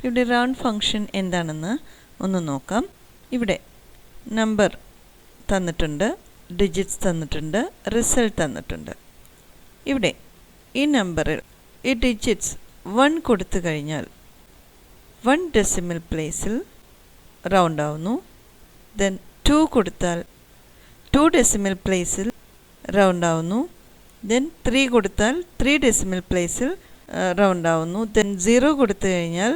ഇവിടെ round function എന്താണെന്ന് ഒന്ന് നോക്കാം. ഇവിടെ നമ്പർ തന്നിട്ടുണ്ട്, ഡിജിറ്റ്സ് തന്നിട്ടുണ്ട്, റിസൾട്ട് തന്നിട്ടുണ്ട്. ഇവിടെ ഈ നമ്പറിൽ ഈ ഡിജിറ്റ്സ് 1 കൊടുത്തു കഴിഞ്ഞാൽ 1 ഡെസിമൽ പ്ലേസിൽ റൗണ്ട് ആവുന്നു. ദെൻ 2 കൊടുത്താൽ 2 ഡെസിമൽ പ്ലേസിൽ റൗണ്ട് ആവുന്നു. ദെൻ 3 കൊടുത്താൽ 3 ഡെസിമൽ പ്ലേസിൽ റൗണ്ട് ആവുന്നു. ദെൻ 0 കൊടുത്തു കഴിഞ്ഞാൽ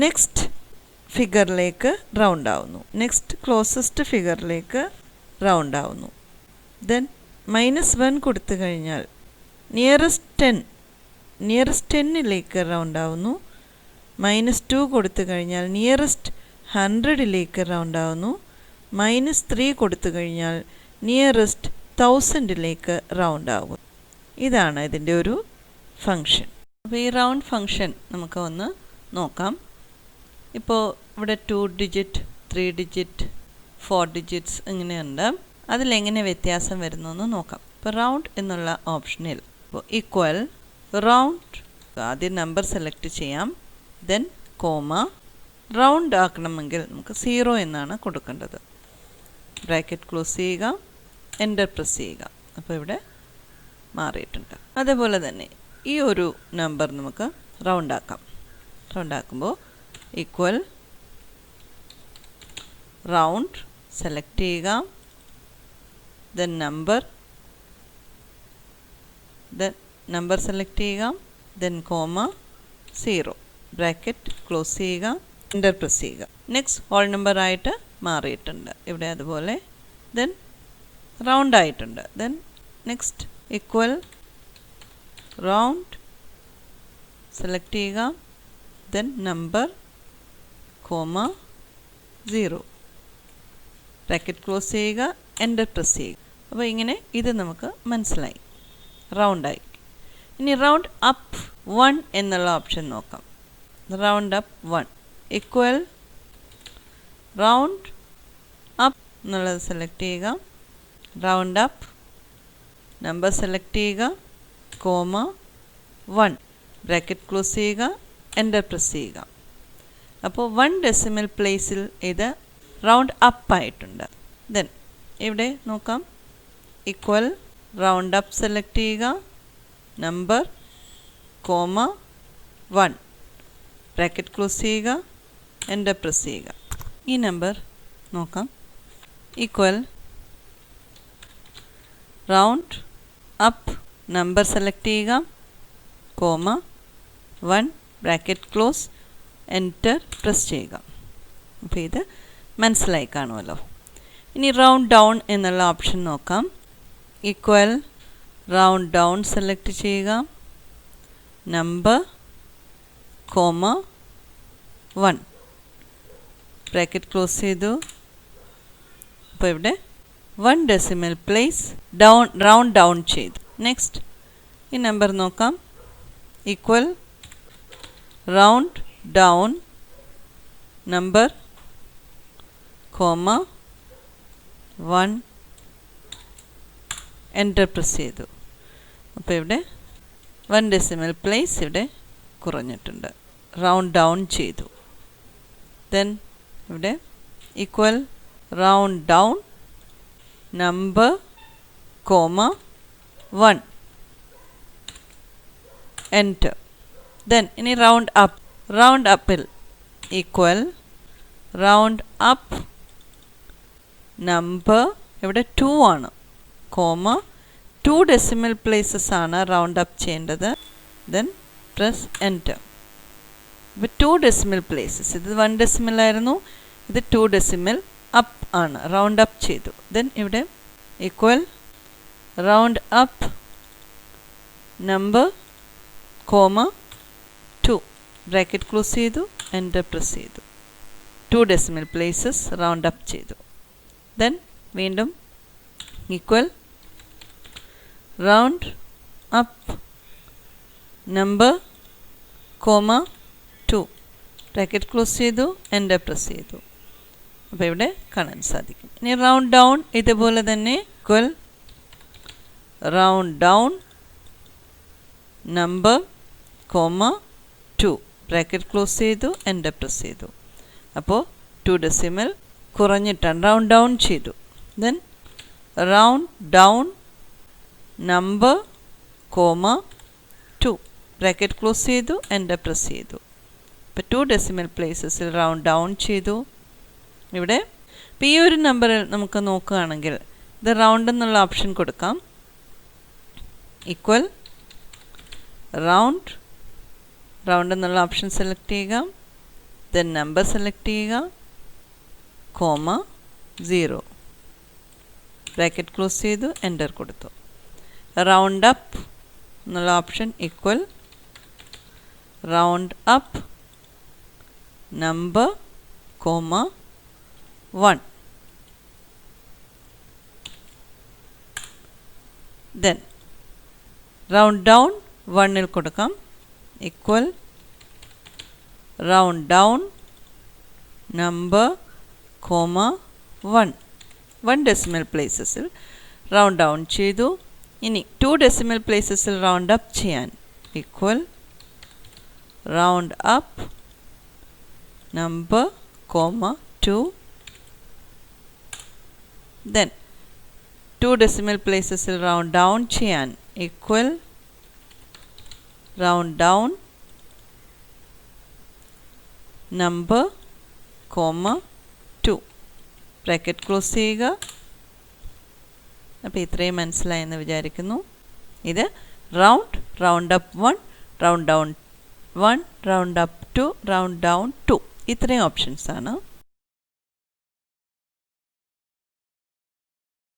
നെക്സ്റ്റ് ഫിഗറിലേക്ക് റൗണ്ട് ആവുന്നു, നെക്സ്റ്റ് ക്ലോസസ്റ്റ് ഫിഗറിലേക്ക് റൗണ്ട് ആവുന്നു. ദെൻ -1 കൊടുത്തു കഴിഞ്ഞാൽ നിയറസ്റ്റ് 10ലേക്ക് റൗണ്ട് ആവുന്നു. -2 കൊടുത്തു കഴിഞ്ഞാൽ നിയറസ്റ്റ് 100ലേക്ക് റൗണ്ട് ആവുന്നു. -3 കൊടുത്തു കഴിഞ്ഞാൽ നിയറസ്റ്റ് 1000ലേക്ക് റൗണ്ട് ആകും. ഇതാണ് ഇതിൻ്റെ ഒരു ഫങ്ഷൻ. അപ്പോൾ ഈ റൗണ്ട് ഫങ്ഷൻ നമുക്ക് ഒന്ന് നോക്കാം. ഇപ്പോൾ ഇവിടെ 2 ഡിജിറ്റ്, 3 ഡിജിറ്റ്, 4 ഡിജിറ്റ്സ് ഇങ്ങനെയുണ്ട്. അതിലെങ്ങനെ വ്യത്യാസം വരുന്നു എന്ന് നോക്കാം. ഇപ്പോൾ റൗണ്ട് എന്നുള്ള ഓപ്ഷനിൽ ഇപ്പോൾ ഈക്വൽ റൗണ്ട്, ആദ്യം നമ്പർ സെലക്ട് ചെയ്യാം. Then comma. റൗണ്ട് ആക്കണമെങ്കിൽ നമുക്ക് 0 എന്നാണ് കൊടുക്കേണ്ടത്. ബ്രാക്കറ്റ് ക്ലോസ് ചെയ്യുക, എൻ്റർ പ്രസ് ചെയ്യുക. അപ്പോൾ ഇവിടെ മാറിയിട്ടുണ്ട്. അതേപോലെ തന്നെ ഈ ഒരു നമ്പർ നമുക്ക് റൗണ്ട് ആക്കാം. റൗണ്ട് ആക്കുമ്പോൾ ഈക്വൽ റൗണ്ട് സെലക്ട് ചെയ്യുക, ദെൻ നമ്പർ സെലക്ട് ചെയ്യുക, ദെൻ കോമ 0, ബ്രാക്കറ്റ് ക്ലോസ് ചെയ്യുക, എൻ്റർ പ്രസ് ചെയ്യുക. നെക്സ്റ്റ് ഹോൾ നമ്പർ ആയിട്ട് മാറിയിട്ടുണ്ട്. ഇവിടെ അതുപോലെ ദെൻ റൗണ്ട് ആയിട്ടുണ്ട്. Then next equal round select ചെയ്യുക, then number comma 0, bracket close ചെയ്യുക, എൻ്റർ പ്രസ് ചെയ്യുക. അപ്പോൾ ഇങ്ങനെ ഇത് നമുക്ക് മനസ്സിലായി, റൗണ്ടായി. ഇനി റൗണ്ട് അപ്പ് 1 എന്നുള്ള ഓപ്ഷൻ നോക്കാം. Round up 1 equal round up എന്നുള്ളത് സെലക്ട് ചെയ്യുക, റൗണ്ട് അപ്പ്, നമ്പർ സെലക്ട് ചെയ്യുക, കോമ 1, ബ്രാക്കറ്റ് ക്ലോസ് ചെയ്യുക, എൻ്റർ പ്രസ് ചെയ്യുക. അപ്പോൾ 1 ഡെസിമൽ പ്ലേസിൽ ഇത് റൗണ്ട് അപ്പ് ആയിട്ടുണ്ട്. ദെൻ ഇവിടെ നോക്കാം, ഈക്വൽ റൗണ്ട് അപ്പ് സെലക്ട് ചെയ്യുക, നമ്പർ കോമ 1, ബ്രാക്കറ്റ് ക്ലോസ് ചെയ്യുക, എൻ്റർ പ്രസ് ചെയ്യുക. ഈ നമ്പർ നോക്കാം, equal round up, number select ചെയ്യുക, comma 1, bracket close, enter press ചെയ്യുക. അപ്പോൾ ഇത് മനസ്സിലായി കാണുമല്ലോ. ഇനി റൗണ്ട് ഡൗൺ എന്നുള്ള ഓപ്ഷൻ നോക്കാം. ഈക്വൽ റൗണ്ട് ഡൗൺ സെലക്ട് ചെയ്യുക, നമ്പർ കോമ 1, ബ്രാക്കറ്റ് ക്ലോസ് ചെയ്തു. അപ്പോൾ ഇവിടെ 1 ഡെസിമൽ പ്ലേസ് റൗണ്ട് ഡൗൺ ചെയ്തു. നെക്സ്റ്റ് ഈ നമ്പർ നോക്കാം, equal round down, number comma 1, enter press ചെയ്തു. അപ്പോൾ ഇവിടെ 1 ഡെസിമൽ പ്ലേസ് ഇവിടെ കുറഞ്ഞിട്ടുണ്ട്, റൗണ്ട് ഡൗൺ ചെയ്തു. ദെൻ ഇവിടെ equal round down, number comma 1, enter. Then ഇനി റൗണ്ട് അപ്പ്. റൗണ്ട് അപ്പിൽ ഈക്വൽ റൗണ്ട് അപ്പ്, നമ്പർ ഇവിടെ 2 ആണ്, കോമ 2 ഡെസിമൽ പ്ലേസസ് ആണ് റൗണ്ട് അപ്പ് ചെയ്യേണ്ടത്. Then press enter. ഇപ്പോൾ 2 ഡെസിമൽ പ്ലേസസ്, ഇത് 1 ഡെസിമൽ ആയിരുന്നു, ഇത് 2 ഡെസിമൽ അപ്പ് ആണ്, റൗണ്ട് അപ്പ് ചെയ്തു. ദെൻ ഇവിടെ equal round up, number comma 2, bracket close ചെയ്തു, എൻ്റർ പ്രസ് ചെയ്തു. 2 ഡെസിമൽ പ്ലേസസ് റൗണ്ട് അപ്പ് ചെയ്തു. ദെൻ വീണ്ടും equal round up, number comma 2, bracket close ചെയ്തു, എൻ്റർ പ്രസ് ചെയ്തു. അപ്പോൾ ഇവിടെ കാണാൻ സാധിക്കും. ഇനി റൗണ്ട് ഡൗൺ ഇതുപോലെ തന്നെ equal round down, number comma 2, bracket close ചെയ്തു, എൻ്റർ പ്രസ് ചെയ്തു. അപ്പോൾ 2 ഡെസിമൽ കുറഞ്ഞിട്ടാണ് റൗണ്ട് ഡൗൺ ചെയ്തു. Then round down number comma 2 bracket close ചെയ്തു, എൻ്റർ പ്രസ് ചെയ്തു. ഇപ്പോൾ 2 ഡെസിമൽ പ്ലേസസിൽ റൗണ്ട് ഡൗൺ ചെയ്തു. ഇവിടെ ഇപ്പോൾ ഈ ഒരു നമ്പറിൽ നമുക്ക് നോക്കുകയാണെങ്കിൽ ഇത് റൗണ്ട് എന്നുള്ള ഓപ്ഷൻ കൊടുക്കാം. ഈക്വൽ റൗണ്ട് എന്നുള്ള ഓപ്ഷൻ സെലക്ട് ചെയ്യുക. ദെൻ നമ്പർ സെലക്ട് ചെയ്യുക, കോമ 0 ബ്രാക്കറ്റ് ക്ലോസ് ചെയ്തു, എൻ്റർ കൊടുത്തു. റൗണ്ട് അപ്പ് എന്നുള്ള option equal round up number comma 1. Then round down 1 കൊടുക്കാം. Equal round down number comma 1 decimal പ്ലേസസിൽ റൗണ്ട് ഡൗൺ ചെയ്തു. ഇനി 2 ഡെസിമൽ പ്ലേസസിൽ റൗണ്ട് അപ്പ് ചെയ്യാൻ equal round up number comma 2. Then 2 decimal പ്ലേസസിൽ റൗണ്ട് ഡൗൺ ചെയ്യാൻ equal round down number comma 2 bracket close ചെയ്യുക. അപ്പോൾ ഇത്രയും മനസ്സിലായെന്ന് വിചാരിക്കുന്നു. ഇത് round up 1, round down 1, round up 2, round down 2 ഇത്രയും ഓപ്ഷൻസാണ്.